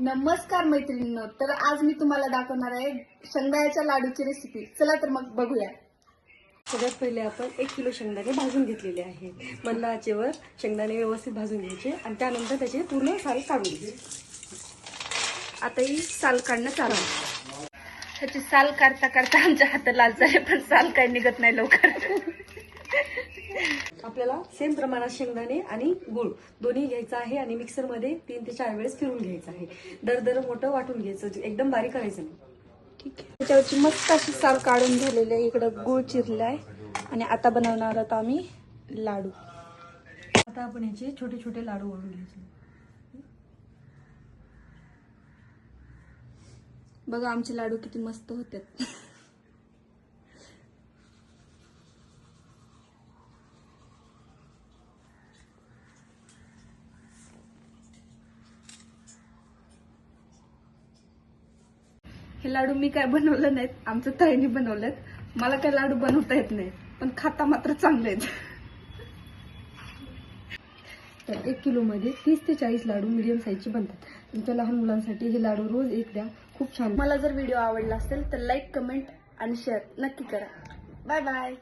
नमस्कार मैत्रिणींनो, तर आज मी तुम्हाला दाखवणार आहे शेंगदाण्याच्या लाडूची रेसिपी। चला तर मग बघूया। सगळ्यात पहिले आपण 1 किलो शेंगदाणे भाजून घेतलेले आहे। मंद आचेवर शेंगदाणे व्यवस्थित भाजून घ्यायचे आणि त्यानंतर त्याचे पूर्ण साल काढून घ्यायचे। आता ही साल काढणं चालू आहे। ह्याची साल काढता काढता आमच्या हात लाल झाले, पण साल काही निघत नाही लवकर। आपल्याला सेम प्रमाणात शेंगदाणे आणि गूळ दोन्ही घ्यायचं आहे आणि मिक्सर मध्ये 3 ते 4 वेळेस फिरून घ्यायचं आहे। दरदर मोठं वाटून घ्यायचं, एकदम बारीक करायचं नाही। ठीक आहे, त्याच्यावरची मस्त अशी साल काढून झालेली आहे। इकडं गूळ चिरलाय आणि आता बनवणार आहोत आम्ही लाडू। आता आपण याचे छोटे छोटे लाडू वळून घ्यायचे। बघा आमचे लाडू किती मस्त होतात। हे लाडू मी काय बनवलं नाहीत, आमच्या ताईने बनवलेत। मला काय लाडू बनवता येत नाही, पण खाता मात्र चांगले आहेत। तर 1 किलो मध्ये 30 ते 40 लाडू मीडियम साईजचे बनतात। तुमच्या लहान मुलांसाठी हे लाडू रोज एक द्या, खूप छान। मला जर व्हिडिओ आवडला असेल तर लाईक, कमेंट आणि शेअर नक्की करा। Bye bye.